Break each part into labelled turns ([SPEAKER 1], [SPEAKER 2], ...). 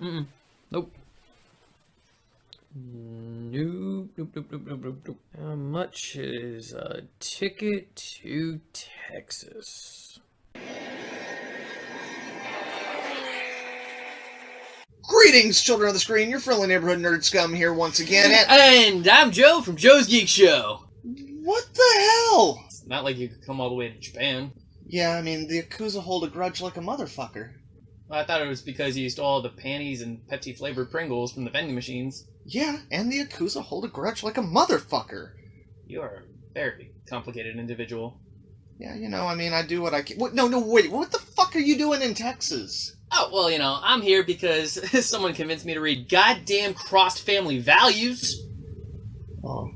[SPEAKER 1] Mm-mm. Nope. Nope. How much is a ticket to Texas?
[SPEAKER 2] Greetings, children of the screen. Your friendly neighborhood nerd scum here once again.
[SPEAKER 1] And I'm Joe from Joe's Geek Show.
[SPEAKER 2] What the hell?
[SPEAKER 1] It's not like you could come all the way to Japan.
[SPEAKER 2] Yeah, I mean, the Yakuza hold a grudge like a motherfucker.
[SPEAKER 1] Well, I thought it was because you stole all the panties and Pepsi-flavored Pringles from the vending machines.
[SPEAKER 2] Yeah, and the Yakuza hold a grudge like a motherfucker.
[SPEAKER 1] You are a very complicated individual.
[SPEAKER 2] Yeah, you know, I mean, I do what I can. Wait, what the fuck are you doing in Texas?
[SPEAKER 1] Oh, well, you know, I'm here because someone convinced me to read goddamn Crossed Family Values.
[SPEAKER 2] Oh.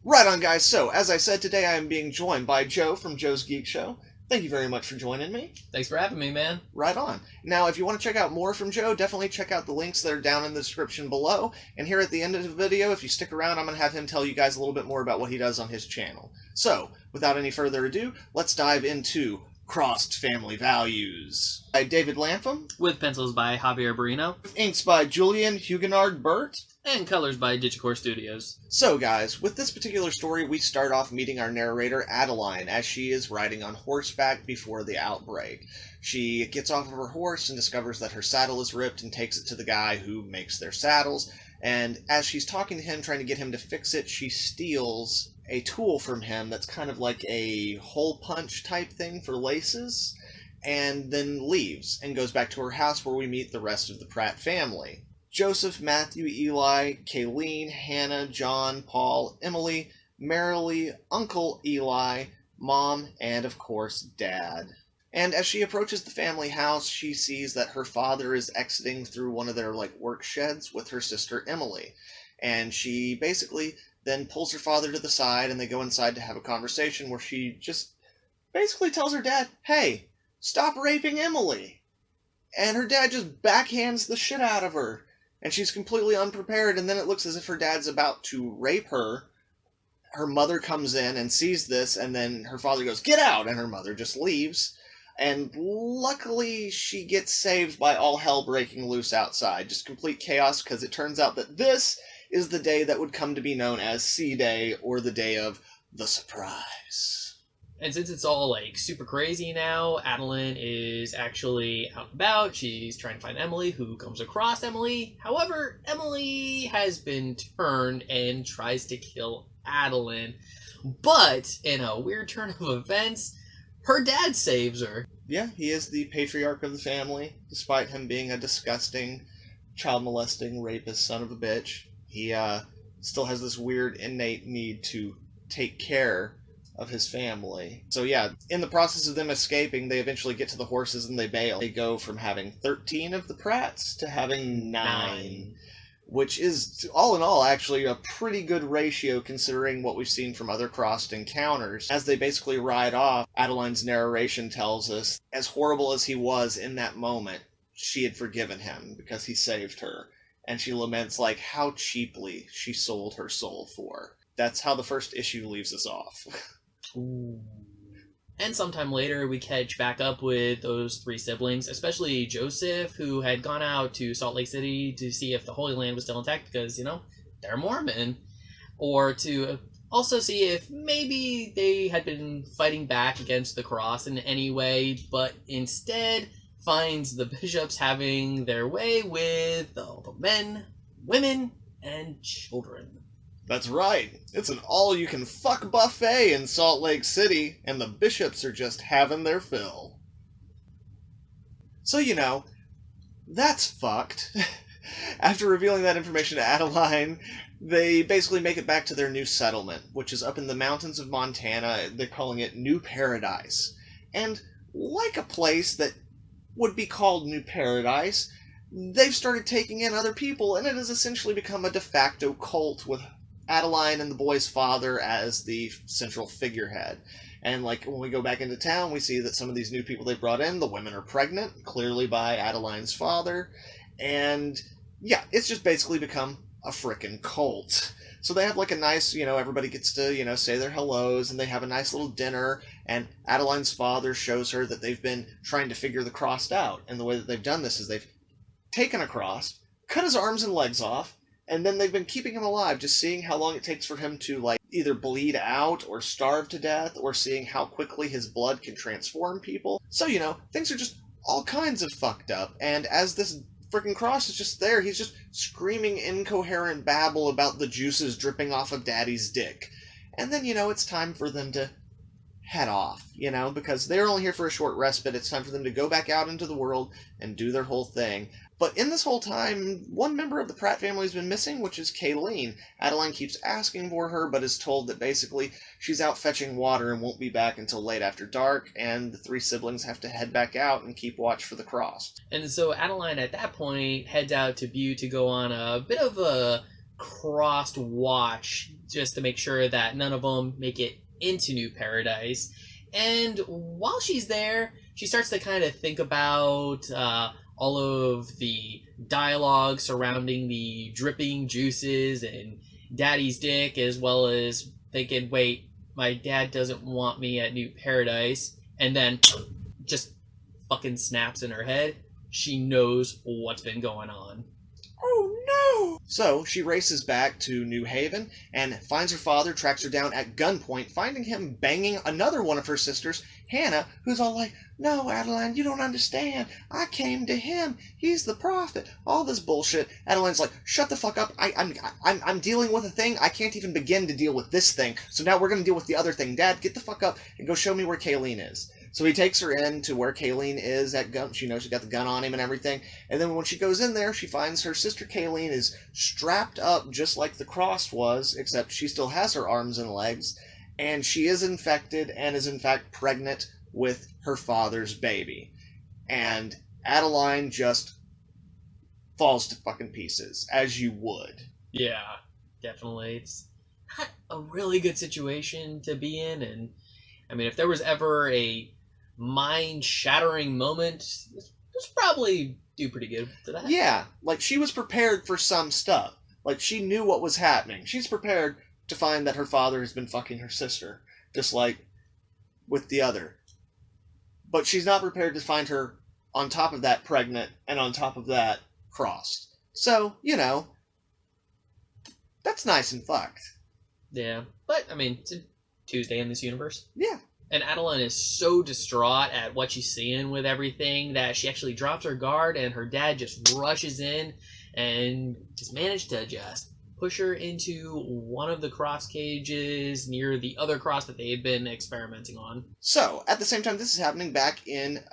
[SPEAKER 2] Right on, guys. So, as I said, today I am being joined by Joe from Joe's Geek Show. Thank you very much for joining me.
[SPEAKER 1] Thanks for having me, man.
[SPEAKER 2] Right on. Now, if you want to check out more from Joe, definitely check out the links that are down in the description below. And here at the end of the video, if you stick around, I'm going to have him tell you guys a little bit more about what he does on his channel. So, without any further ado, let's dive into Crossed Family Values. By David Lanpham.
[SPEAKER 1] With pencils by Javier Barrino.
[SPEAKER 2] Inks by Julian Huguenard Burt.
[SPEAKER 1] And colors by Digicore Studios.
[SPEAKER 2] So guys, with this particular story, we start off meeting our narrator, Adeline, as she is riding on horseback before the outbreak. She gets off of her horse and discovers that her saddle is ripped and takes it to the guy who makes their saddles. And as she's talking to him, trying to get him to fix it, she steals a tool from him that's kind of like a hole punch type thing for laces, and then leaves and goes back to her house where we meet the rest of the Pratt family. Joseph, Matthew, Eli, Kayleen, Hannah, John, Paul, Emily, Marilee, Uncle Eli, Mom, and of course, Dad. And as she approaches the family house, she sees that her father is exiting through one of their work sheds with her sister Emily. And she basically then pulls her father to the side and they go inside to have a conversation where she just basically tells her dad, "Hey, stop raping Emily." And her dad just backhands the shit out of her. And she's completely unprepared, and then it looks as if her dad's about to rape her. Her mother comes in and sees this, and then her father goes, "Get out!" And her mother just leaves. And luckily, she gets saved by all hell breaking loose outside. Just complete chaos, because it turns out that this is the day that would come to be known as C-Day, or the day of the surprise.
[SPEAKER 1] And since it's all super crazy now, Adeline is actually out and about. She's trying to find Emily, who comes across Emily. However, Emily has been turned and tries to kill Adeline. But in a weird turn of events, her dad saves her.
[SPEAKER 2] Yeah, he is the patriarch of the family, despite him being a disgusting, child-molesting, rapist son of a bitch. He still has this weird innate need to take care of his family. So yeah, in the process of them escaping, they eventually get to the horses and they bail. They go from having 13 of the Pratts to having 9. Which is, all in all, actually a pretty good ratio considering what we've seen from other crossed encounters. As they basically ride off, Adeline's narration tells us, as horrible as he was in that moment, she had forgiven him because he saved her. And she laments how cheaply she sold her soul for. That's how the first issue leaves us off.
[SPEAKER 1] Ooh. And sometime later, we catch back up with those 3 siblings, especially Joseph, who had gone out to Salt Lake City to see if the Holy Land was still intact because, they're Mormon. Or to also see if maybe they had been fighting back against the cross in any way, but instead finds the bishops having their way with all the men, women, and children.
[SPEAKER 2] That's right. It's an all-you-can-fuck buffet in Salt Lake City, and the bishops are just having their fill. So, that's fucked. After revealing that information to Adeline, they basically make it back to their new settlement, which is up in the mountains of Montana. They're calling it New Paradise. And like a place that would be called New Paradise, they've started taking in other people, and it has essentially become a de facto cult with Adeline and the boy's father as the central figurehead. And like when we go back into town, we see that some of these new people they brought in, the women are pregnant, clearly by Adeline's father. And yeah, it's just basically become a frickin' cult. So they have like a nice, everybody gets to, say their hellos, and they have a nice little dinner, and Adeline's father shows her that they've been trying to figure the cross out. And the way that they've done this is they've taken a cross, cut his arms and legs off, and then they've been keeping him alive, just seeing how long it takes for him to, like, either bleed out or starve to death, or seeing how quickly his blood can transform people. So, things are just all kinds of fucked up, and as this freaking cross is just there, he's just screaming incoherent babble about the juices dripping off of Daddy's dick. And then, it's time for them to head off, because they're only here for a short respite. It's time for them to go back out into the world and do their whole thing. But in this whole time, one member of the Pratt family has been missing, which is Kayleen. Adeline keeps asking for her, but is told that basically she's out fetching water and won't be back until late after dark, and the three siblings have to head back out and keep watch for the cross.
[SPEAKER 1] And so Adeline, at that point, heads out to Butte to go on a bit of a crossed watch, just to make sure that none of them make it into New Paradise. And while she's there, she starts to kind of think about all of the dialogue surrounding the dripping juices and Daddy's dick, as well as thinking, wait, my dad doesn't want me at New Paradise. And then just fucking snaps in her head. She knows what's been going on.
[SPEAKER 2] Oh no! So she races back to New Haven and finds her father, tracks her down at gunpoint, finding him banging another one of her sisters, Hannah, who's all like, "No, Adeline, you don't understand. I came to him. He's the prophet." All this bullshit. Adeline's like, "Shut the fuck up. I'm dealing with a thing. I can't even begin to deal with this thing. So now we're gonna deal with the other thing. Dad, get the fuck up and go show me where Kayleen is." So he takes her in to where Kayleen is at gun. She knows she's got the gun on him and everything. And then when she goes in there, she finds her sister Kayleen is strapped up just like the cross was, except she still has her arms and legs. And she is infected and is in fact pregnant with her father's baby. And Adeline just falls to fucking pieces, as you would.
[SPEAKER 1] Yeah, definitely. It's not a really good situation to be in. And I mean, if there was ever a mind-shattering moment, this probably do pretty good to that.
[SPEAKER 2] Yeah, like she was prepared for some stuff. Like she knew what was happening. She's prepared to find that her father has been fucking her sister, just like with the other. But she's not prepared to find her on top of that pregnant and on top of that crossed. So, that's nice and fucked.
[SPEAKER 1] Yeah, but I mean, it's a Tuesday in this universe.
[SPEAKER 2] Yeah.
[SPEAKER 1] And Adeline is so distraught at what she's seeing with everything that she actually drops her guard, and her dad just rushes in and just managed to just push her into one of the cross cages near the other cross that they had been experimenting on.
[SPEAKER 2] So, at the same time this is happening back in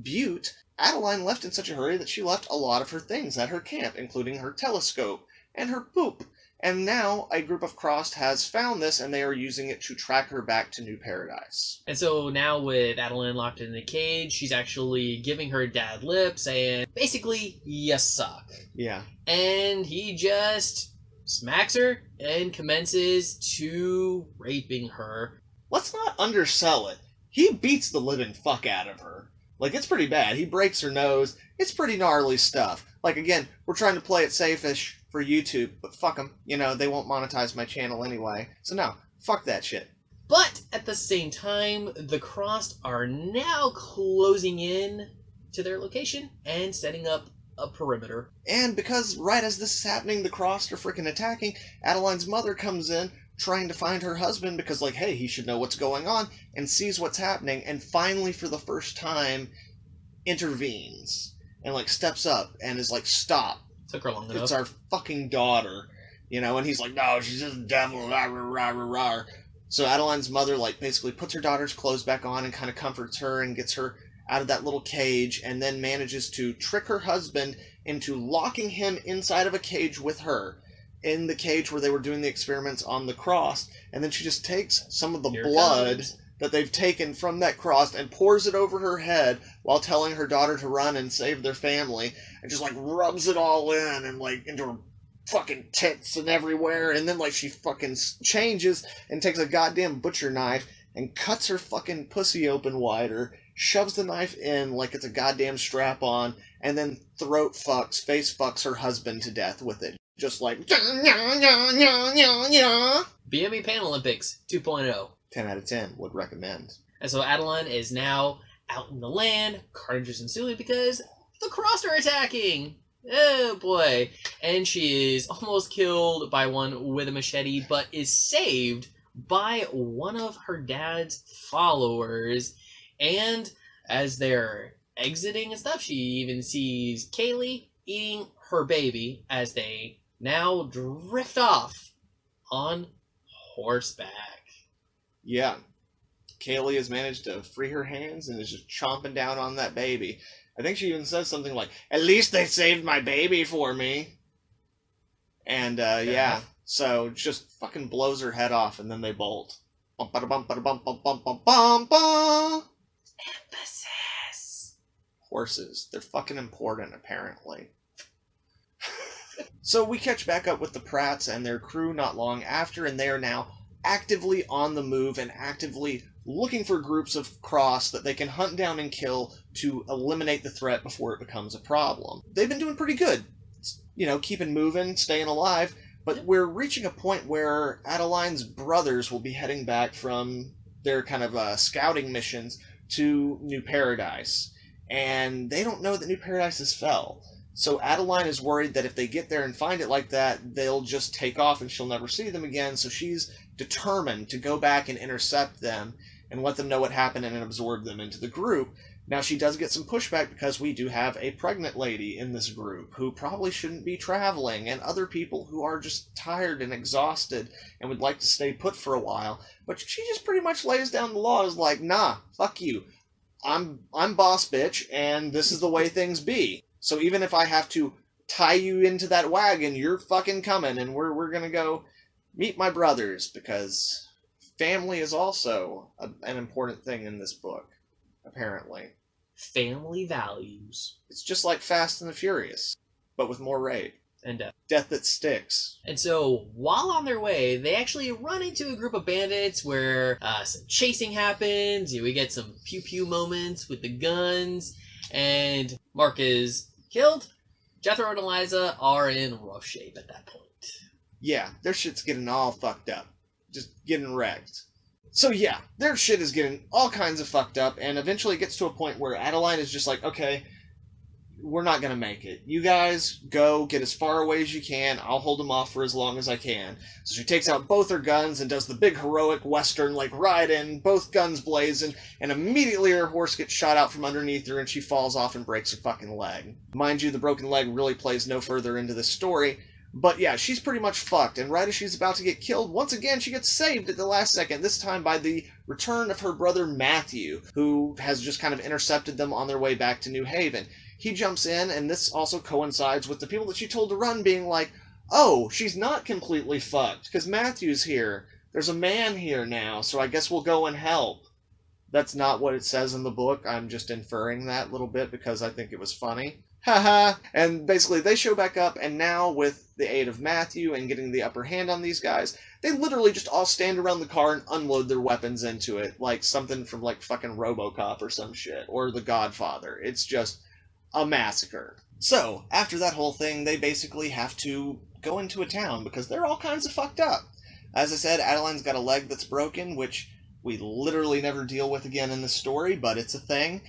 [SPEAKER 2] Butte, Adeline left in such a hurry that she left a lot of her things at her camp, including her telescope and her poop. And now a group of Crossed has found this, and they are using it to track her back to New Paradise.
[SPEAKER 1] And so now with Adeline locked in the cage, she's actually giving her dad lip, saying, basically, you suck.
[SPEAKER 2] Yeah.
[SPEAKER 1] And he just smacks her and commences to raping her.
[SPEAKER 2] Let's not undersell it. He beats the living fuck out of her. Like, it's pretty bad. He breaks her nose. It's pretty gnarly stuff. Like, again, we're trying to play it safe-ish for YouTube, but fuck them. They won't monetize my channel anyway. So no, fuck that shit.
[SPEAKER 1] But at the same time, the Crossed are now closing in to their location and setting up a perimeter.
[SPEAKER 2] And because right as this is happening, the Crossed are freaking attacking, Adeline's mother comes in trying to find her husband because, like, hey, he should know what's going on, and sees what's happening, and finally, for the first time, intervenes. And, like, steps up and is like, stop.
[SPEAKER 1] Took her long enough.
[SPEAKER 2] It's our fucking daughter. And he's like, no, she's just a devil, rah, rah, rah, rah, rah. So Adeline's mother, like, basically puts her daughter's clothes back on and kind of comforts her and gets her out of that little cage, and then manages to trick her husband into locking him inside of a cage with her, in the cage where they were doing the experiments on the cross. And then she just takes some of the blood that they've taken from that cross and pours it over her head, while telling her daughter to run and save their family, and just, like, rubs it all in and, like, into her fucking tits and everywhere, and then, like, she fucking changes and takes a goddamn butcher knife and cuts her fucking pussy open wider, shoves the knife in like it's a goddamn strap-on, and then face fucks her husband to death with it. Just like,
[SPEAKER 1] BME Pan Olympics 2.0.
[SPEAKER 2] 10 out of 10 would recommend.
[SPEAKER 1] And so Adeline is now out in the land. Carnage is ensuing because the Cross are attacking. Oh boy. And she is almost killed by one with a machete, but is saved by one of her dad's followers. And as they're exiting and stuff, she even sees Kaylee eating her baby as they now drift off on horseback.
[SPEAKER 2] Yeah. Kaylee has managed to free her hands and is just chomping down on that baby. I think she even says something like, "At least they saved my baby for me." And, yeah. So, just fucking blows her head off, and then they bolt.
[SPEAKER 1] Emphasis.
[SPEAKER 2] Horses. They're fucking important, apparently. So, we catch back up with the Pratts and their crew not long after, and they are now actively on the move and actively looking for groups of Cross that they can hunt down and kill to eliminate the threat before it becomes a problem. They've been doing pretty good. You know, keeping moving, staying alive. But we're reaching a point where Adeline's brothers will be heading back from their kind of scouting missions to New Paradise. And they don't know that New Paradise has fell. So Adeline is worried that if they get there and find it like that, they'll just take off and she'll never see them again. So she's determined to go back and intercept them and let them know what happened and absorb them into the group. Now, she does get some pushback because we do have a pregnant lady in this group who probably shouldn't be traveling, and other people who are just tired and exhausted and would like to stay put for a while. But she just pretty much lays down the law, is like, nah, fuck you. I'm boss bitch, and this is the way things be. So even if I have to tie you into that wagon, you're fucking coming, and we're gonna go meet my brothers, because family is also an important thing in this book. Apparently.
[SPEAKER 1] Family values.
[SPEAKER 2] It's just like Fast and the Furious, but with more rape.
[SPEAKER 1] And death.
[SPEAKER 2] Death that sticks.
[SPEAKER 1] And so, while on their way, they actually run into a group of bandits where some chasing happens, we get some pew-pew moments with the guns, and Mark is killed. Jethro and Eliza are in rough shape at that point.
[SPEAKER 2] Yeah, their shit's getting all fucked up. Just getting wrecked. So yeah, their shit is getting all kinds of fucked up, and eventually it gets to a point where Adeline is just like, okay, we're not gonna make it. You guys go, get as far away as you can, I'll hold them off for as long as I can. So she takes out both her guns and does the big heroic western, like, ride in, both guns blazing, and immediately her horse gets shot out from underneath her and she falls off and breaks her fucking leg. Mind you, the broken leg really plays no further into this story. But yeah, she's pretty much fucked, and right as she's about to get killed, once again she gets saved at the last second, this time by the return of her brother Matthew, who has just kind of intercepted them on their way back to New Haven. He jumps in, and this also coincides with the people that she told to run being like, oh, she's not completely fucked, because Matthew's here. There's a man here now, so I guess we'll go and help. That's not what it says in the book, I'm just inferring that a little bit because I think it was funny. Haha! And basically they show back up, and now with the aid of Matthew and getting the upper hand on these guys, they literally just all stand around the car and unload their weapons into it, like something from like fucking RoboCop or some shit, or The Godfather. It's just a massacre. So, after that whole thing, they basically have to go into a town because they're all kinds of fucked up. As I said, Adeline's got a leg that's broken, which we literally never deal with again in the story, but it's a thing.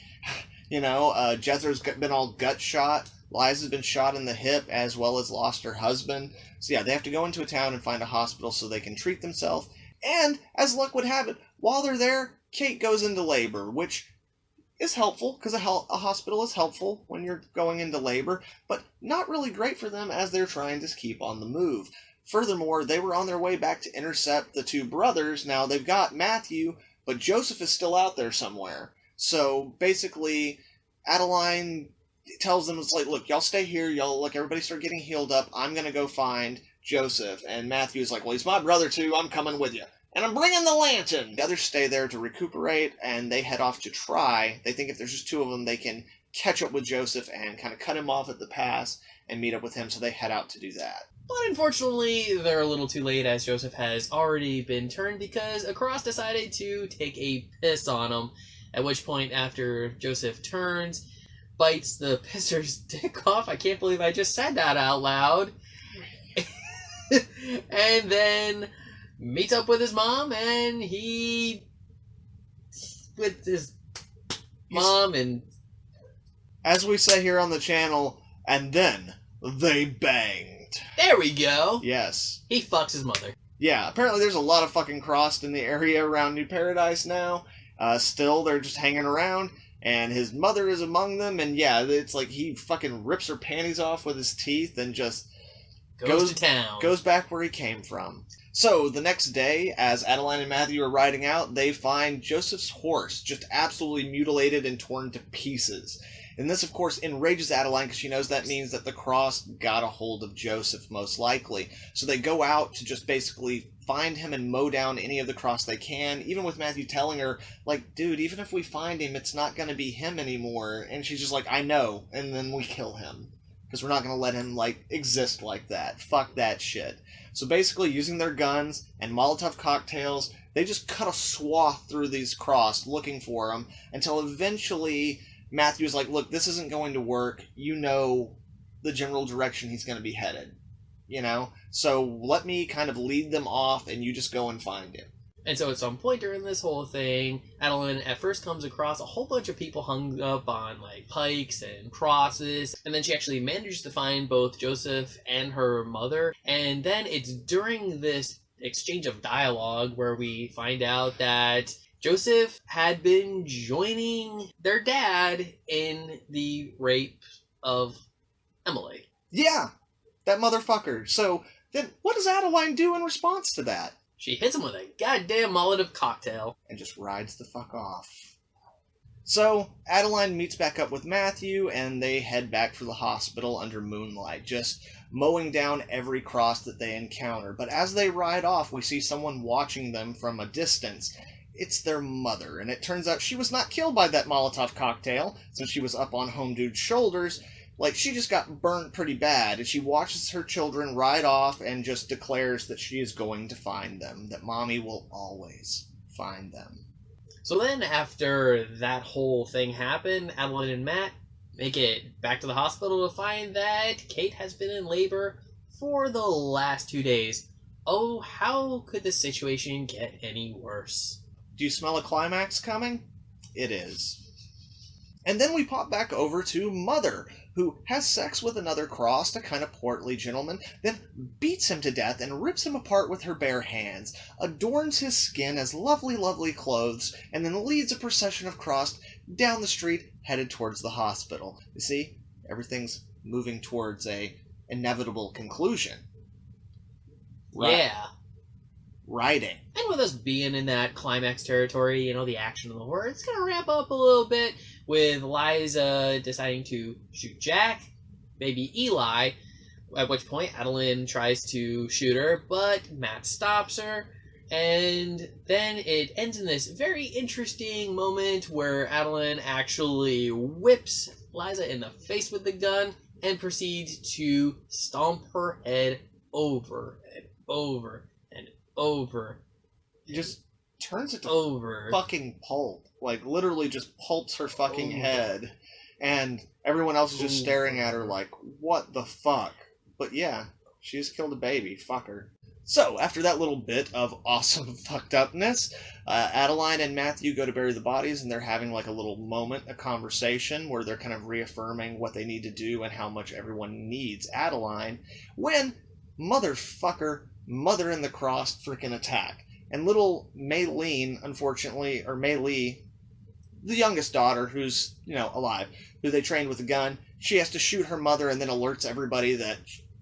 [SPEAKER 2] You know, Jethro's been all gut shot. Liza's been shot in the hip, as well as lost her husband. So yeah, they have to go into a town and find a hospital so they can treat themselves. And, as luck would have it, while they're there, Kate goes into labor, which is helpful, because a hospital is helpful when you're going into labor, but not really great for them as they're trying to keep on the move. Furthermore, they were on their way back to intercept the two brothers. Now, they've got Matthew, but Joseph is still out there somewhere. So, basically, Adeline tells them, it's like, look, y'all stay here, everybody start getting healed up, I'm gonna go find Joseph. And Matthew's like, well, he's my brother too, I'm coming with you. and I'm bringing the lantern. The others stay there to recuperate, and they head off to try. They think if there's just two of them, they can catch up with Joseph and kind of cut him off at the pass and meet up with him, so they head out to do that.
[SPEAKER 1] But unfortunately, they're a little too late as Joseph has already been turned because a cross decided to take a piss on him. At which point, after Joseph turns, bites the pisser's dick off. I can't believe I just said that out loud. And then meets up with his mom, and with his mom, and
[SPEAKER 2] as we say here on the channel, and then they banged.
[SPEAKER 1] There we go.
[SPEAKER 2] Yes.
[SPEAKER 1] He fucks his mother.
[SPEAKER 2] Yeah, apparently there's a lot of fucking crossed in the area around New Paradise now. Still, they're just hanging around, and his mother is among them, and yeah, it's like he fucking rips her panties off with his teeth and just
[SPEAKER 1] Goes to town.
[SPEAKER 2] Goes back where he came from. So, the next day, as Adeline and Matthew are riding out, they find Joseph's horse just absolutely mutilated and torn to pieces. And this, of course, enrages Adeline because she knows that means that the cross got a hold of Joseph, most likely. So they go out to just basically find him and mow down any of the cross they can, even with Matthew telling her, like, dude, even if we find him, it's not going to be him anymore. And she's just like, I know, and then we kill him. Because we're not going to let him, like, exist like that. Fuck that shit. So basically, using their guns and Molotov cocktails, they just cut a swath through these cross looking for him until eventually Matthew's like, look, this isn't going to work. You know the general direction he's going to be headed. You know? So let me kind of lead them off and you just go and find him.
[SPEAKER 1] And so at some point during this whole thing, Adeline at first comes across a whole bunch of people hung up on like pikes and crosses, and then she actually manages to find both Joseph and her mother. And then it's during this exchange of dialogue where we find out that Joseph had been joining their dad in the rape of Emily.
[SPEAKER 2] Yeah, that motherfucker. So then what does Adeline do in response to that?
[SPEAKER 1] She hits him with a goddamn Molotov cocktail.
[SPEAKER 2] And just rides the fuck off. So, Adeline meets back up with Matthew, and they head back for the hospital under moonlight, just mowing down every cross that they encounter. But as they ride off, we see someone watching them from a distance. It's their mother, and it turns out she was not killed by that Molotov cocktail, since she was up on Home Dude's shoulders. Like, she just got burnt pretty bad, and she watches her children ride off and just declares that she is going to find them, that mommy will always find them.
[SPEAKER 1] So then, after that whole thing happened, Adeline and Matt make it back to the hospital to find that Kate has been in labor for the last 2 days. Oh, how could the situation get any worse?
[SPEAKER 2] Do you smell a climax coming? It is. And then we pop back over to Mother, who has sex with another crossed, a kind of portly gentleman, then beats him to death and rips him apart with her bare hands, adorns his skin as lovely, lovely clothes, and then leads a procession of crossed down the street, headed towards the hospital. You see, everything's moving towards a inevitable conclusion.
[SPEAKER 1] Yeah.
[SPEAKER 2] Writing.
[SPEAKER 1] And with us being in that climax territory, you know, the action of the horror, it's going to ramp up a little bit with Liza deciding to shoot Jack, baby Eli, at which point Adeline tries to shoot her, but Matt stops her, and then it ends in this very interesting moment where Adeline actually whips Liza in the face with the gun and proceeds to stomp her head over and over and over.
[SPEAKER 2] Just turns it to
[SPEAKER 1] over.
[SPEAKER 2] Fucking pulp. Like, literally just pulps her fucking head. And everyone else is just staring at her like, what the fuck? But yeah, she just killed a baby. Fuck her. So, after that little bit of awesome fucked upness, Adeline and Matthew go to bury the bodies, and they're having like a little moment, a conversation, where they're kind of reaffirming what they need to do and how much everyone needs Adeline, when Mother in the Cross freaking attack. And little Maylene, unfortunately, or Maylee, the youngest daughter who's, you know, alive, who they trained with a gun, she has to shoot her mother and then alerts everybody that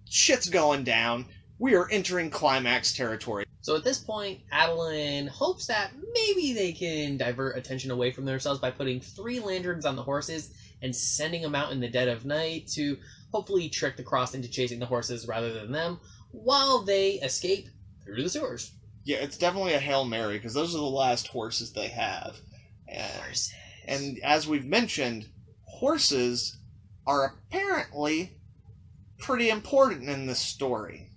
[SPEAKER 2] shit's going down. We are entering climax territory.
[SPEAKER 1] So at this point, Adeline hopes that maybe they can divert attention away from themselves by putting 3 lanterns on the horses and sending them out in the dead of night to hopefully trick the Cross into chasing the horses rather than them, while they escape through the sewers.
[SPEAKER 2] Yeah, it's definitely a Hail Mary, because those are the last horses they have.
[SPEAKER 1] Horses.
[SPEAKER 2] And as we've mentioned, horses are apparently pretty important in this story.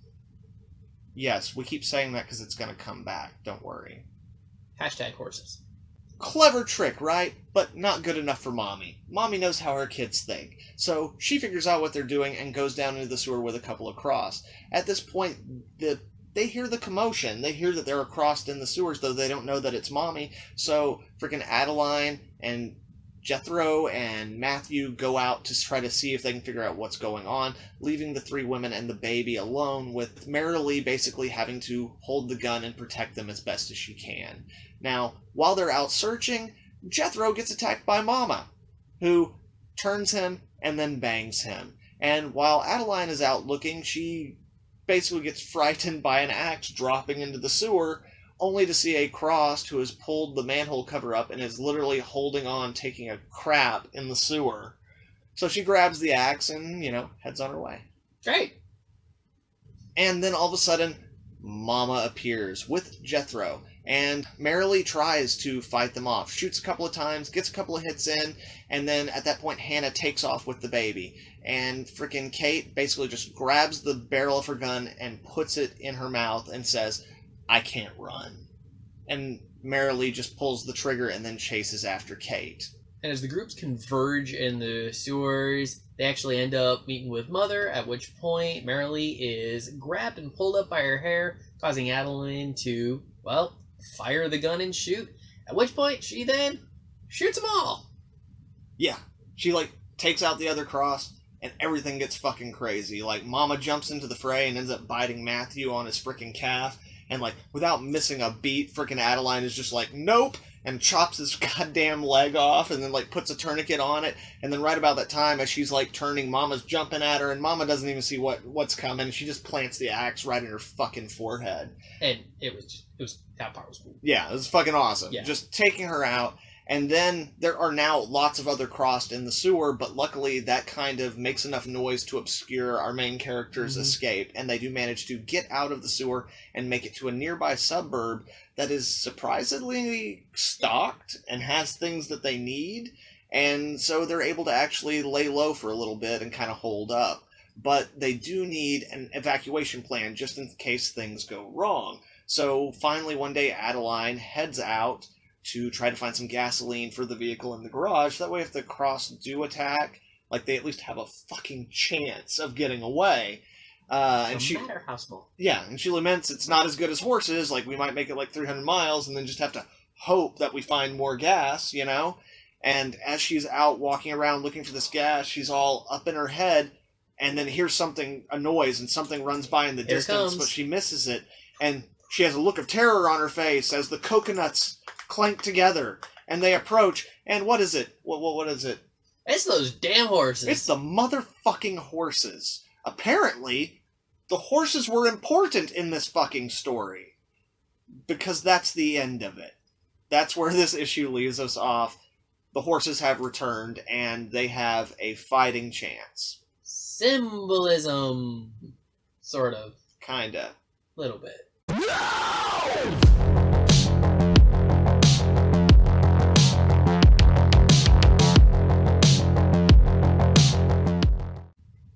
[SPEAKER 2] Yes, we keep saying that because it's going to come back. Don't worry.
[SPEAKER 1] Hashtag horses.
[SPEAKER 2] Clever trick, right? But not good enough for Mommy. Mommy knows how her kids think. So she figures out what they're doing and goes down into the sewer with a couple across. At this point, they hear the commotion. They hear that they're across in the sewers, though they don't know that it's Mommy. So freaking Adeline and Jethro and Matthew go out to try to see if they can figure out what's going on, leaving the three women and the baby alone, with Marilee basically having to hold the gun and protect them as best as she can. Now, while they're out searching, Jethro gets attacked by Mama, who turns him and then bangs him. And while Adeline is out looking, she basically gets frightened by an axe dropping into the sewer, only to see a Crossed who has pulled the manhole cover up and is literally holding on, taking a crap in the sewer. So she grabs the axe and, heads on her way.
[SPEAKER 1] Great.
[SPEAKER 2] And then all of a sudden, Mama appears with Jethro, and Marilee tries to fight them off, shoots a couple of times, gets a couple of hits in, and then at that point Hannah takes off with the baby. And frickin' Kate basically just grabs the barrel of her gun and puts it in her mouth and says, "I can't run." And Marilee just pulls the trigger and then chases after Kate.
[SPEAKER 1] And as the groups converge in the sewers, they actually end up meeting with Mother, at which point Marilee is grabbed and pulled up by her hair, causing Adeline to, fire the gun and shoot. At which point she then shoots them all.
[SPEAKER 2] Yeah. She, takes out the other Cross, and everything gets fucking crazy. Mama jumps into the fray and ends up biting Matthew on his frickin' calf. And, without missing a beat, frickin' Adeline is just nope, and chops his goddamn leg off, and then, puts a tourniquet on it. And then right about that time, as she's, turning, Mama's jumping at her, and Mama doesn't even see what's coming. She just plants the axe right in her fucking forehead.
[SPEAKER 1] And that part was cool.
[SPEAKER 2] Yeah, it was fucking awesome.
[SPEAKER 1] Yeah.
[SPEAKER 2] Just taking her out. And then there are now lots of other Crossed in the sewer, but luckily that kind of makes enough noise to obscure our main character's escape, and they do manage to get out of the sewer and make it to a nearby suburb that is surprisingly stocked and has things that they need, and so they're able to actually lay low for a little bit and kind of hold up. But they do need an evacuation plan just in case things go wrong. So finally one day Adeline heads out to try to find some gasoline for the vehicle in the garage. That way, if the Crossed do attack, they at least have a fucking chance of getting away. And she,
[SPEAKER 1] matter how small.
[SPEAKER 2] Yeah, and she laments it's not as good as horses. We might make it 300 miles and then just have to hope that we find more gas, And as she's out walking around looking for this gas, she's all up in her head, and then hears a noise, and something runs by in the distance, but she misses it, and she has a look of terror on her face as the coconuts clank together, and they approach, and what is it? What is it?
[SPEAKER 1] It's those damn horses.
[SPEAKER 2] It's the motherfucking horses. Apparently, the horses were important in this fucking story. Because that's the end of it. That's where this issue leaves us off. The horses have returned, and they have a fighting chance.
[SPEAKER 1] Symbolism. Sort of.
[SPEAKER 2] Kinda.
[SPEAKER 1] Little bit.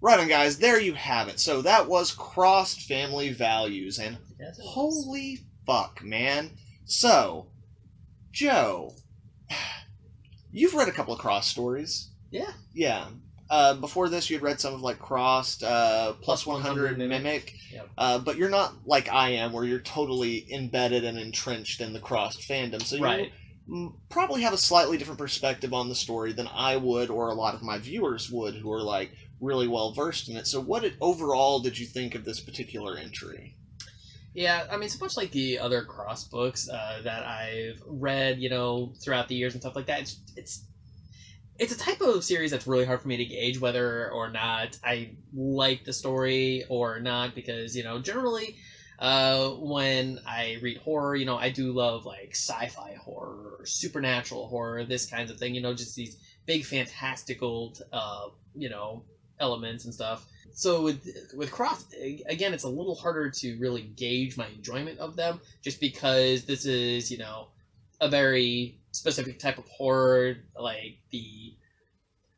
[SPEAKER 2] Right on, guys, there you have it. So that was Crossed Family Values, and holy fuck, man. So, Joe, you've read a couple of Crossed stories.
[SPEAKER 1] Yeah.
[SPEAKER 2] Yeah. Before this, you had read some of Crossed, Plus 100 Mimic.
[SPEAKER 1] Yep.
[SPEAKER 2] But you're not like I am, where you're totally embedded and entrenched in the Crossed fandom. So you probably have a slightly different perspective on the story than I would, or a lot of my viewers would, who are really well versed in it. So what overall did you think of this particular entry?
[SPEAKER 1] Yeah, I mean, it's much like the other Cross books that I've read, throughout the years and stuff like that. It's a type of series that's really hard for me to gauge whether or not I like the story or not, because, generally when I read horror, I do love sci-fi horror or supernatural horror, this kinds of thing, just these big fantastical, elements and stuff. So with Cross, again, it's a little harder to really gauge my enjoyment of them, just because this is, a very specific type of horror. Like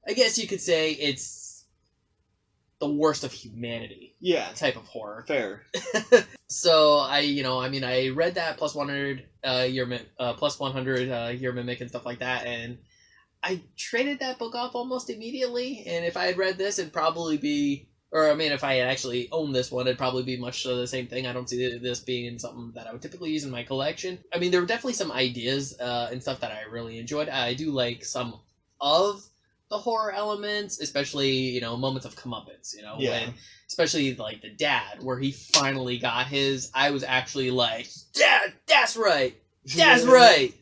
[SPEAKER 1] I guess you could say it's the worst of humanity.
[SPEAKER 2] Yeah.
[SPEAKER 1] Type of horror.
[SPEAKER 2] Fair.
[SPEAKER 1] So I read that plus 100 plus 100 year mimic and stuff like that, and I traded that book off almost immediately. And if I had read this, it'd probably be, if I had actually owned this one, it'd probably be much so the same thing. I don't see this being something that I would typically use in my collection. I mean, there were definitely some ideas and stuff that I really enjoyed. I do like some of the horror elements, especially, moments of comeuppance, when, especially like the dad, where he finally got his, I was actually like, Dad, that's right. That's right.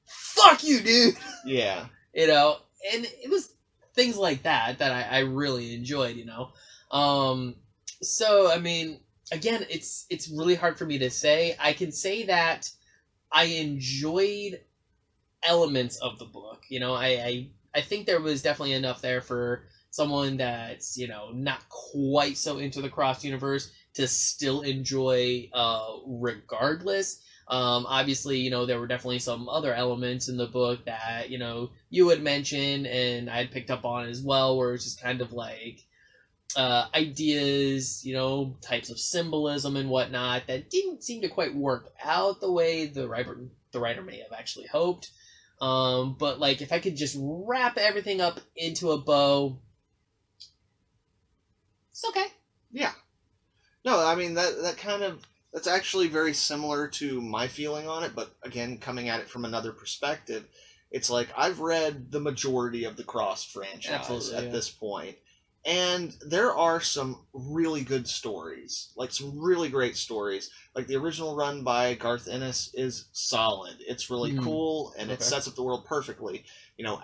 [SPEAKER 1] Fuck you, dude.
[SPEAKER 2] Yeah.
[SPEAKER 1] And it was things like that I really enjoyed, So, I mean, again, it's really hard for me to say. I can say that I enjoyed elements of the book. I think there was definitely enough there for someone that's, not quite so into the Cross universe to still enjoy regardless. Obviously, there were definitely some other elements in the book that, you had mentioned and I had picked up on as well, where it's just kind of like ideas, types of symbolism and whatnot that didn't seem to quite work out the way the writer may have actually hoped. But like, if I could just wrap everything up into a bow, it's okay.
[SPEAKER 2] Yeah. No, I mean, that's actually very similar to my feeling on it, but again, coming at it from another perspective, it's like I've read the majority of the Cross franchise at this point, and there are some really good stories, like some really great stories. Like the original run by Garth Ennis is solid. It's really cool, and it sets up the world perfectly.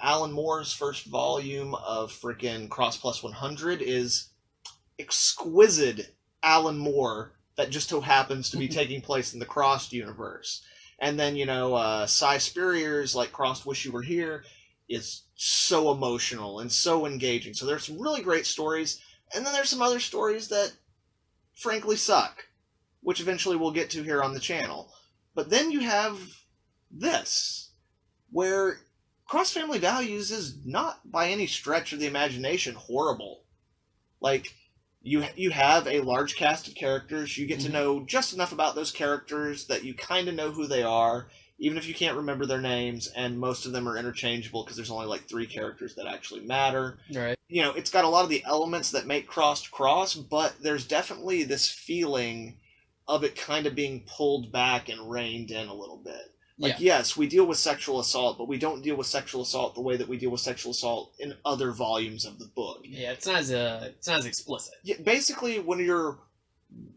[SPEAKER 2] Alan Moore's first volume of freaking Cross Plus 100 is exquisite Alan Moore that just so happens to be taking place in the Crossed universe. And then, Cy Spurrier's, like, Crossed Wish You Were Here is so emotional and so engaging. So there's some really great stories, and then there's some other stories that, frankly, suck, which eventually we'll get to here on the channel. But then you have this, where Cross Family Values is not, by any stretch of the imagination, horrible. Like, you have a large cast of characters. You get to know just enough about those characters that you kind of know who they are, even if you can't remember their names, and most of them are interchangeable because there's only like 3 characters that actually matter.
[SPEAKER 1] Right.
[SPEAKER 2] It's got a lot of the elements that make Crossed Cross, but there's definitely this feeling of it kind of being pulled back and reined in a little bit. Like, yes, we deal with sexual assault, but we don't deal with sexual assault the way that we deal with sexual assault in other volumes of the book.
[SPEAKER 1] Yeah, it's not as explicit.
[SPEAKER 2] Yeah, basically, when you're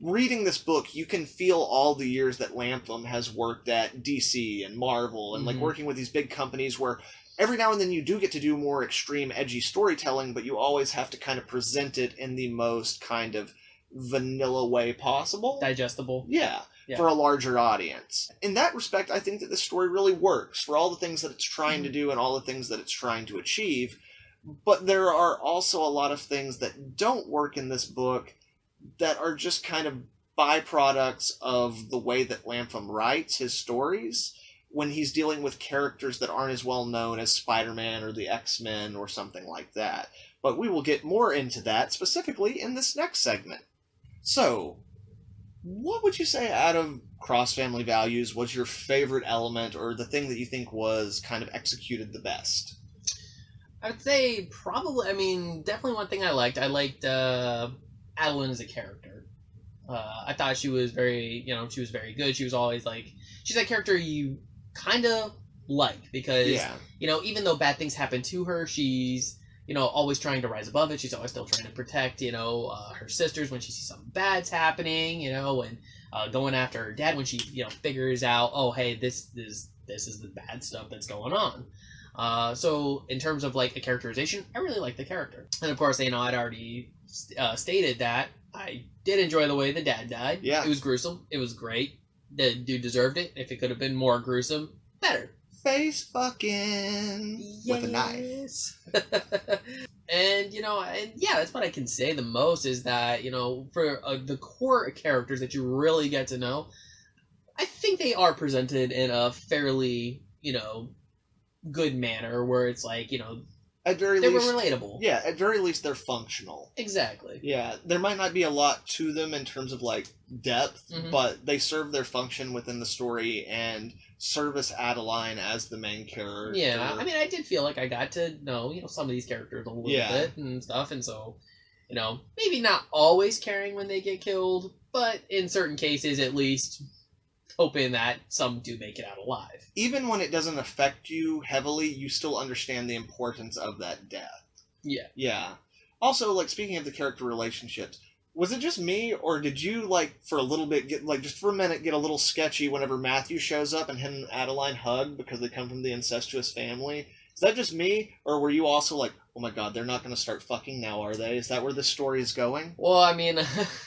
[SPEAKER 2] reading this book, you can feel all the years that Latham has worked at DC and Marvel, and like working with these big companies where every now and then you do get to do more extreme, edgy storytelling, but you always have to kind of present it in the most kind of vanilla way possible.
[SPEAKER 1] Digestible.
[SPEAKER 2] Yeah. For a larger audience. In that respect, I think that this story really works for all the things that it's trying to do and all the things that it's trying to achieve. But there are also a lot of things that don't work in this book that are just kind of byproducts of the way that Latham writes his stories when he's dealing with characters that aren't as well known as Spider-Man or the X-Men or something like that. But we will get more into that specifically in this next segment. So, what would you say out of Cross Family Values was your favorite element, or the thing that you think was kind of executed the best?
[SPEAKER 1] I would say definitely one thing I liked. I liked Adeline as a character. I thought she was very good. She was always she's that character you kind of like because, even though bad things happen to her, she's always trying to rise above it. She's always still trying to protect, her sisters when she sees something bad's happening, and going after her dad when she, figures out, oh, hey, this is the bad stuff that's going on. So in terms of a characterization, I really like the character. And of course, I'd already stated that I did enjoy the way the dad died.
[SPEAKER 2] Yeah.
[SPEAKER 1] It was gruesome. It was great. The dude deserved it. If it could have been more gruesome, better.
[SPEAKER 2] Face fucking with a knife.
[SPEAKER 1] And, and yeah, that's what I can say the most is that, for the core characters that you really get to know, I think they are presented in a fairly, good manner where it's like,
[SPEAKER 2] at very
[SPEAKER 1] they
[SPEAKER 2] least,
[SPEAKER 1] were relatable.
[SPEAKER 2] Yeah, at very least they're functional.
[SPEAKER 1] Exactly.
[SPEAKER 2] Yeah, there might not be a lot to them in terms of like depth,
[SPEAKER 1] Mhm.
[SPEAKER 2] but they serve their function within the story and service Adeline as the main character.
[SPEAKER 1] Yeah, I mean, I did feel like I got to know, some of these characters a little bit and stuff, and so, maybe not always caring when they get killed, but in certain cases, at least hoping that some do make it out alive.
[SPEAKER 2] Even when it doesn't affect you heavily, you still understand the importance of that death.
[SPEAKER 1] Yeah.
[SPEAKER 2] Yeah. Also, like, speaking of the character relationships, was it just me, or did you, like, for a little bit, just for a minute, get a little sketchy whenever Matthew shows up and him and Adeline hug because they come from the incestuous family? Is that just me, or were you also like, oh my god, they're not going to start fucking now, are they? Is that where this story is going?
[SPEAKER 1] Well, I mean,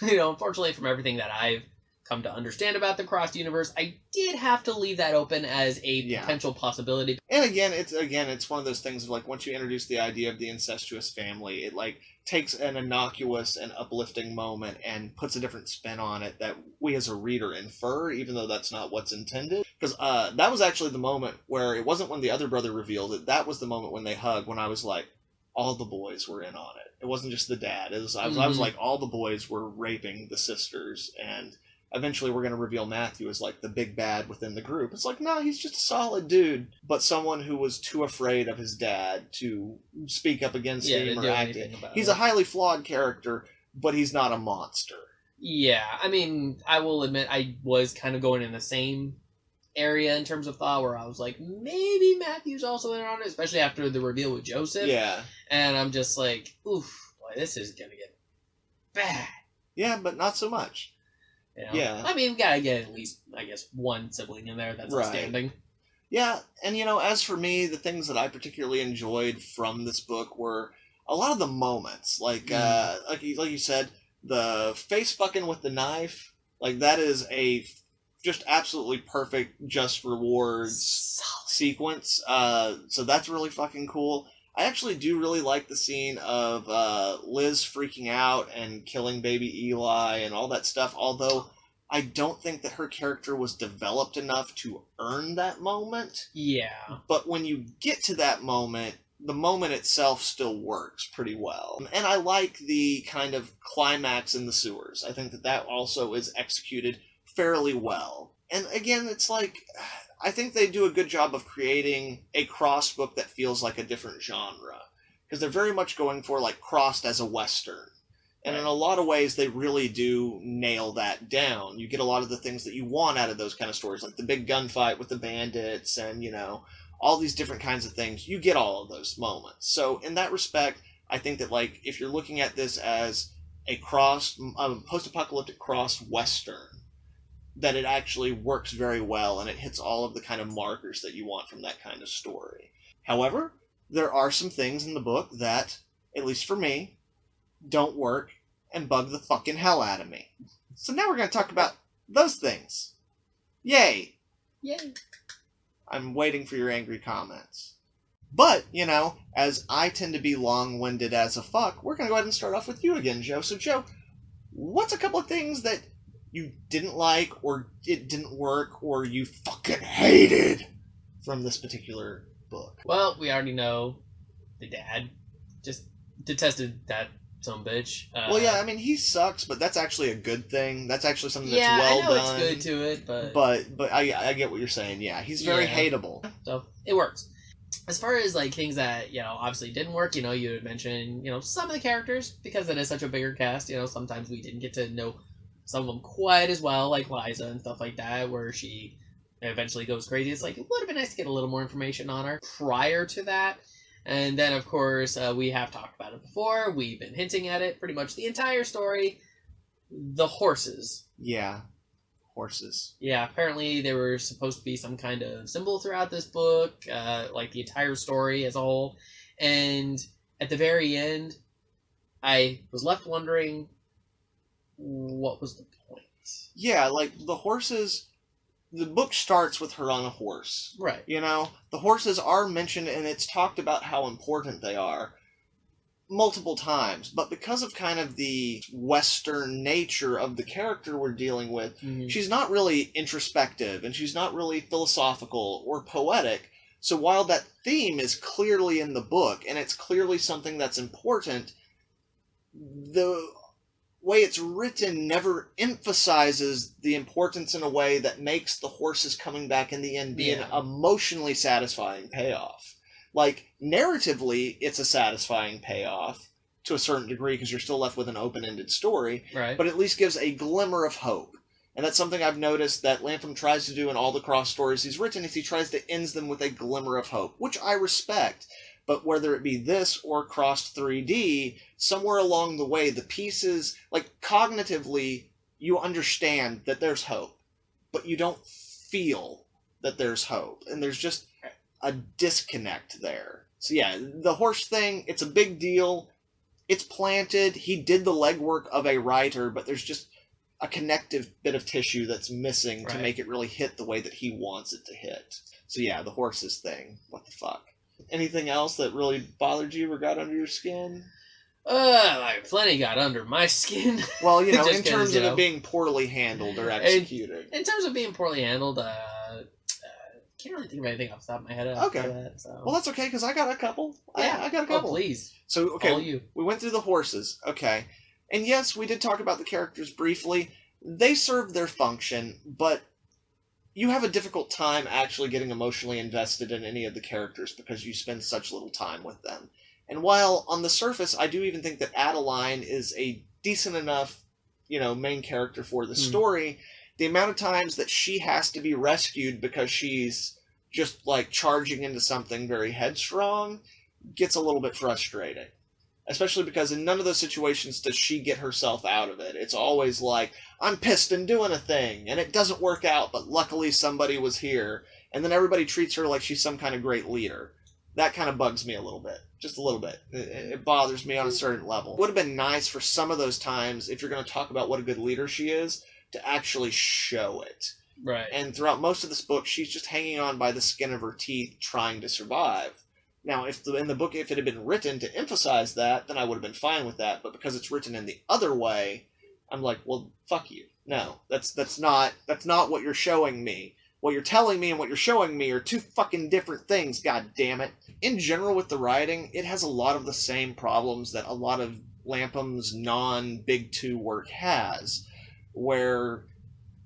[SPEAKER 1] unfortunately from everything that I've come to understand about the crossed universe, I did have to leave that open as a potential possibility.
[SPEAKER 2] And again, it's one of those things of like once you introduce the idea of the incestuous family, it like takes an innocuous and uplifting moment and puts a different spin on it that we as a reader infer, even though that's not what's intended. Because that was actually the moment where it wasn't when the other brother revealed it. That was the moment when they hugged, when I was like, all the boys were in on it. It wasn't just the dad. I was like, all the boys were raping the sisters, and eventually we're going to reveal Matthew as like the big bad within the group. It's like, no, he's just a solid dude, but someone who was too afraid of his dad to speak up against him or act it. He's a highly flawed character, but he's not a monster.
[SPEAKER 1] Yeah, I mean, I will admit I was kind of going in the same area in terms of thought where I was like, maybe Matthew's also in on it, especially after the reveal with Joseph.
[SPEAKER 2] Yeah.
[SPEAKER 1] And I'm just like, oof, boy, this is going to get bad.
[SPEAKER 2] Yeah, but not so much. Yeah.
[SPEAKER 1] I mean, gotta get at least, I guess, one sibling in there that's outstanding.
[SPEAKER 2] Yeah, and as for me, the things that I particularly enjoyed from this book were a lot of the moments. Like you said, the face fucking with the knife, like that is a just absolutely perfect just rewards sequence. So that's really fucking cool. I actually do really like the scene of Liz freaking out and killing baby Eli and all that stuff, although I don't think that her character was developed enough to earn that moment.
[SPEAKER 1] Yeah.
[SPEAKER 2] But when you get to that moment, the moment itself still works pretty well. And I like the kind of climax in the sewers. I think that also is executed fairly well. And again, it's like, I think they do a good job of creating a cross book that feels like a different genre. Because they're very much going for like crossed as a Western. And in a lot of ways, they really do nail that down. You get a lot of the things that you want out of those kind of stories, like the big gunfight with the bandits and, all these different kinds of things. You get all of those moments. So in that respect, I think that like if you're looking at this as a post-apocalyptic cross Western, that it actually works very well and it hits all of the kind of markers that you want from that kind of story. However, there are some things in the book that, at least for me, don't work and bug the fucking hell out of me. So now we're going to talk about those things. Yay!
[SPEAKER 1] Yay!
[SPEAKER 2] I'm waiting for your angry comments. But, as I tend to be long-winded as a fuck, we're going to go ahead and start off with you again, Joe. So, Joe, what's a couple of things that you didn't like, or it didn't work, or you fucking hated from this particular book?
[SPEAKER 1] Well, we already know the dad just detested that some bitch.
[SPEAKER 2] Well, yeah, I mean, he sucks, but that's actually a good thing. That's actually something that's well done.
[SPEAKER 1] Yeah, I know it's good to it,
[SPEAKER 2] but I get what you're saying. Yeah, he's very hateable.
[SPEAKER 1] So it works. As far as like things that obviously didn't work, you had mentioned some of the characters, because it is such a bigger cast. Sometimes we didn't get to know some of them quite as well, like Liza and stuff like that, where she eventually goes crazy. It's like, it would have been nice to get a little more information on her prior to that. And then, of course, we have talked about it before. We've been hinting at it pretty much the entire story. The horses.
[SPEAKER 2] Yeah. Horses.
[SPEAKER 1] Yeah, apparently there were supposed to be some kind of symbol throughout this book, like the entire story as a whole. And at the very end, I was left wondering, what was the point?
[SPEAKER 2] Yeah, like the horses, the book starts with her on a horse.
[SPEAKER 1] Right.
[SPEAKER 2] The horses are mentioned and it's talked about how important they are. multiple times, but because of kind of the Western nature of the character we're dealing with, she's not really introspective, and she's not really philosophical or poetic. So while that theme is clearly in the book, and it's clearly something that's important, the way it's written never emphasizes the importance in a way that makes the horses coming back in the end be an emotionally satisfying payoff. Like, narratively, it's a satisfying payoff to a certain degree because you're still left with an open-ended story,
[SPEAKER 1] right.
[SPEAKER 2] But at least gives a glimmer of hope. And that's something I've noticed that Lampum tries to do in all the cross stories he's written, is he tries to end them with a glimmer of hope, which I respect. But whether it be this or Crossed 3D, somewhere along the way, the pieces, like, cognitively, you understand that there's hope, but you don't feel that there's hope. And there's just a disconnect there. So yeah, the horse thing, it's a big deal. It's planted. He did the legwork of a writer, but there's just a connective bit of tissue that's missing to make it really hit the way that he wants it to hit. So yeah, the horses thing. What the fuck? Anything else that really bothered you or got under your skin?
[SPEAKER 1] Like plenty got under my skin.
[SPEAKER 2] Well, in terms of it being poorly handled or executed.
[SPEAKER 1] In terms of being poorly handled, can't really think of anything off the top of my head.
[SPEAKER 2] Okay.
[SPEAKER 1] That, so.
[SPEAKER 2] Well, that's okay, because I got a couple.
[SPEAKER 1] Yeah,
[SPEAKER 2] I got a couple.
[SPEAKER 1] Oh, please.
[SPEAKER 2] So, okay,
[SPEAKER 1] all you.
[SPEAKER 2] We went through the horses. Okay. And yes, we did talk about the characters briefly. They serve their function, but you have a difficult time actually getting emotionally invested in any of the characters because you spend such little time with them. And while on the surface, I do even think that Adeline is a decent enough, main character for the story, the amount of times that she has to be rescued because she's just, like, charging into something very headstrong gets a little bit frustrating. Especially because in none of those situations does she get herself out of it. It's always like, I'm pissed and doing a thing, and it doesn't work out, but luckily somebody was here. And then everybody treats her like she's some kind of great leader. That kind of bugs me a little bit. Just a little bit. It bothers me on a certain level. It would have been nice for some of those times, if you're going to talk about what a good leader she is, to actually show it.
[SPEAKER 1] Right.
[SPEAKER 2] And throughout most of this book, she's just hanging on by the skin of her teeth, trying to survive. Now, in the book, if it had been written to emphasize that, then I would have been fine with that. But because it's written in the other way, I'm like, well, fuck you. No, that's not what you're showing me. What you're telling me and what you're showing me are two fucking different things, god damn it. In general, with the writing, it has a lot of the same problems that a lot of Lampum's non-Big Two work has, where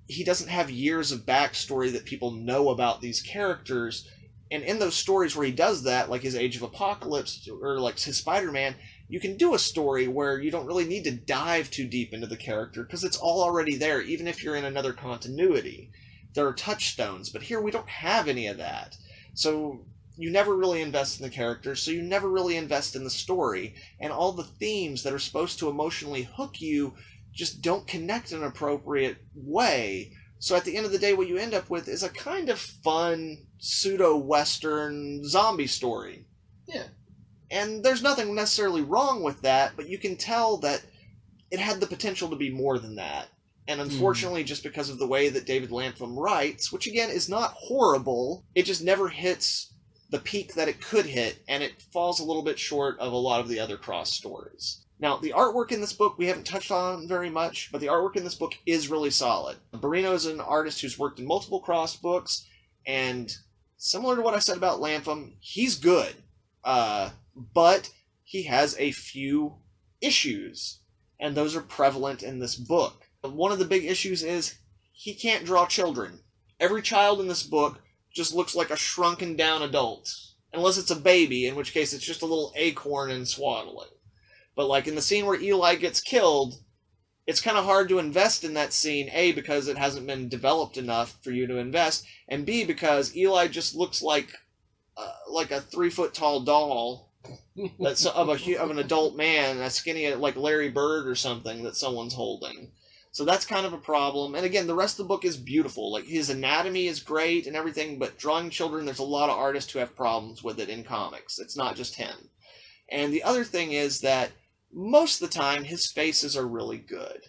[SPEAKER 2] he doesn't have years of backstory that people know about these characters. And in those stories where he does that, like his Age of Apocalypse or like his Spider-Man, you can do a story where you don't really need to dive too deep into the character because it's all already there, even if you're in another continuity. There are touchstones, but here we don't have any of that. So you never really invest in the characters, so you never really invest in the story. And all the themes that are supposed to emotionally hook you just don't connect in an appropriate way. So at the end of the day, what you end up with is a kind of fun, pseudo-Western zombie story.
[SPEAKER 1] Yeah.
[SPEAKER 2] And there's nothing necessarily wrong with that, but you can tell that it had the potential to be more than that. And unfortunately, just because of the way that David Lampum writes, which again is not horrible, it just never hits the peak that it could hit, and it falls a little bit short of a lot of the other cross stories. Now, the artwork in this book we haven't touched on very much, but the artwork in this book is really solid. Barrino is an artist who's worked in multiple cross books, and similar to what I said about Lampum, he's good. But he has a few issues, and those are prevalent in this book. One of the big issues is he can't draw children. Every child in this book just looks like a shrunken down adult. Unless it's a baby, in which case it's just a little acorn and swaddling. But like in the scene where Eli gets killed, it's kind of hard to invest in that scene, A, because it hasn't been developed enough for you to invest, and B, because Eli just looks like a 3-foot-tall doll that's of an adult man, a skinny, like Larry Bird or something that someone's holding. So that's kind of a problem. And again, the rest of the book is beautiful. Like, his anatomy is great and everything, but drawing children, there's a lot of artists who have problems with it in comics. It's not just him. And the other thing is that most of the time, his faces are really good.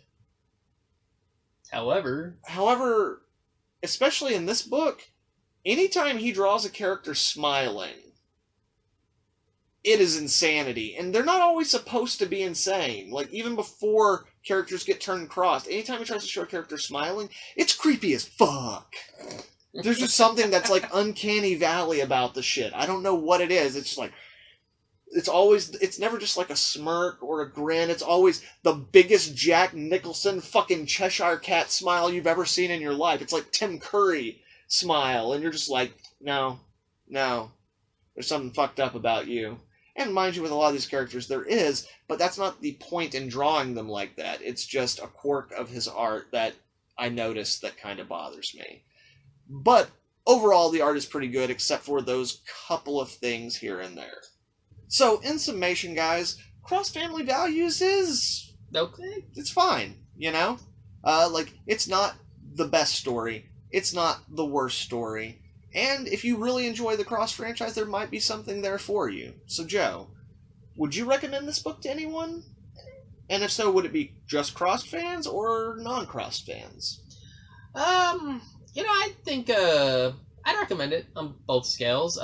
[SPEAKER 1] However,
[SPEAKER 2] especially in this book, anytime he draws a character smiling, it is insanity. And they're not always supposed to be insane. Like, even before characters get turned crossed, anytime he tries to show a character smiling, it's creepy as fuck. There's just something that's like uncanny valley about the shit. I don't know what it is. It's just like, it's never just like a smirk or a grin. It's always the biggest Jack Nicholson fucking Cheshire Cat smile you've ever seen in your life. It's like Tim Curry smile. And you're just like, no, there's something fucked up about you. And mind you, with a lot of these characters there is, but that's not the point in drawing them like that. It's just a quirk of his art that I noticed that kind of bothers me. But overall, the art is pretty good, except for those couple of things here and there. So, in summation, guys, Cross Family Values is...
[SPEAKER 1] okay.
[SPEAKER 2] It's fine, you know? Like, it's not the best story. It's not the worst story. And if you really enjoy the Cross franchise, there might be something there for you. So, Joe, would you recommend this book to anyone? And if so, would it be just Cross fans or non-Cross fans?
[SPEAKER 1] I think I'd recommend it on both scales.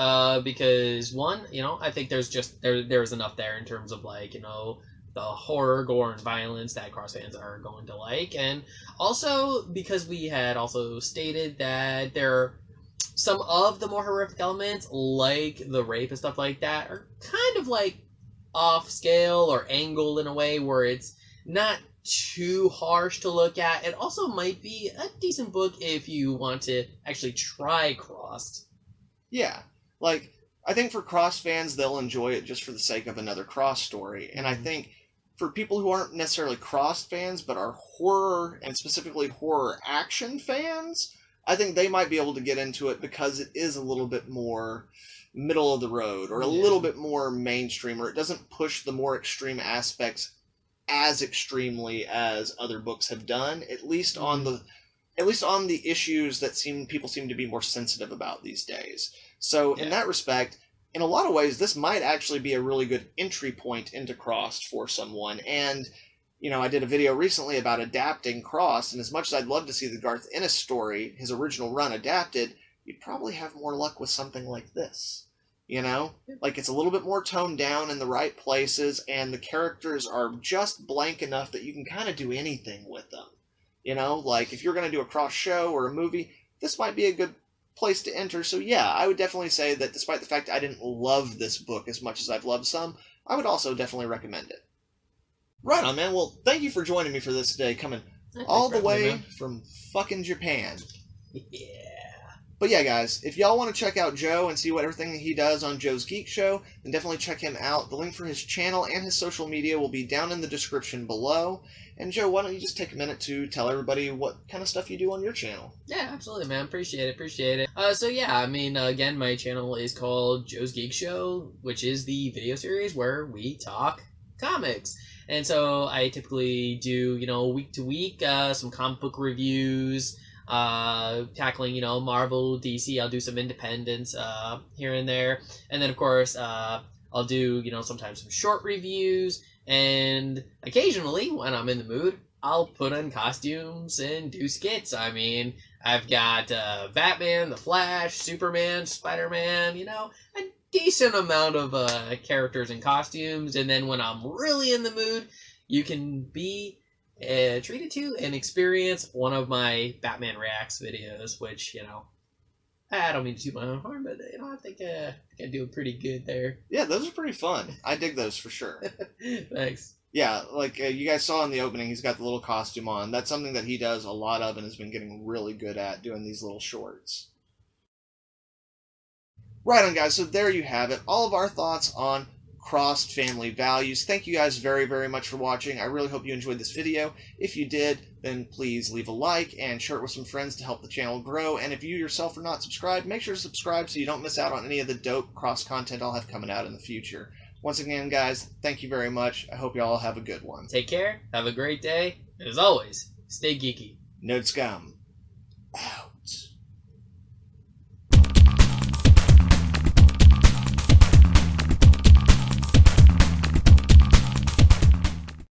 [SPEAKER 1] Because one, I think there's enough there in terms of like, the horror, gore, and violence that Cross fans are going to like, and also because we had also stated that some of the more horrific elements, like the rape and stuff like that, are kind of like off scale or angled in a way where it's not too harsh to look at. It also might be a decent book if you want to actually try Crossed.
[SPEAKER 2] Yeah, like, I think for Cross fans, they'll enjoy it just for the sake of another Cross story. And I think for people who aren't necessarily Cross fans, but are horror, and specifically horror action fans, I think they might be able to get into it because it is a little bit more middle of the road, or a little bit more mainstream, or it doesn't push the more extreme aspects as extremely as other books have done, at least on the issues that people seem to be more sensitive about these days. So in that respect, in a lot of ways, this might actually be a really good entry point into Crossed for someone. And I did a video recently about adapting Crossed, and as much as I'd love to see the Garth Ennis story, his original run, adapted, you'd probably have more luck with something like this. Like, it's a little bit more toned down in the right places, and the characters are just blank enough that you can kind of do anything with them. Like, if you're going to do a Cross show or a movie, this might be a good place to enter. So yeah, I would definitely say that despite the fact I didn't love this book as much as I've loved some, I would also definitely recommend it. Right on, man. Well, thank you for joining me for this today, coming all the way from fucking Japan.
[SPEAKER 1] Yeah.
[SPEAKER 2] But yeah, guys, if y'all want to check out Joe and see what everything he does on Joe's Geek Show, then definitely check him out. The link for his channel and his social media will be down in the description below. And Joe, why don't you just take a minute to tell everybody what kind of stuff you do on your channel?
[SPEAKER 1] Yeah, absolutely, man. Appreciate it. So yeah, again, my channel is called Joe's Geek Show, which is the video series where we talk comics. And so I typically do, week to week, some comic book reviews, tackling, Marvel, DC. I'll do some independents here and there. And then, of course, I'll do, sometimes some short reviews. And occasionally, when I'm in the mood, I'll put on costumes and do skits. I've got Batman, The Flash, Superman, Spider-Man, a decent amount of characters and costumes. And then when I'm really in the mood, you can be treated to and experience one of my Batman Reacts videos, which, I don't mean to toot my own horn, but, I think I do pretty good there.
[SPEAKER 2] Yeah, those are pretty fun. I dig those for sure.
[SPEAKER 1] Thanks.
[SPEAKER 2] Yeah, like you guys saw in the opening, he's got the little costume on. That's something that he does a lot of and has been getting really good at, doing these little shorts. Right on, guys, so there you have it. All of our thoughts on Crossed Family Values. Thank you guys very, very much for watching. I really hope you enjoyed this video. If you did, then please leave a like and share it with some friends to help the channel grow. And if you yourself are not subscribed, make sure to subscribe so you don't miss out on any of the dope Cross content I'll have coming out in the future. Once again, guys, thank you very much. I hope you all have a good one.
[SPEAKER 1] Take care. Have a great day. And as always, stay geeky.
[SPEAKER 2] Nerd Scum. Out.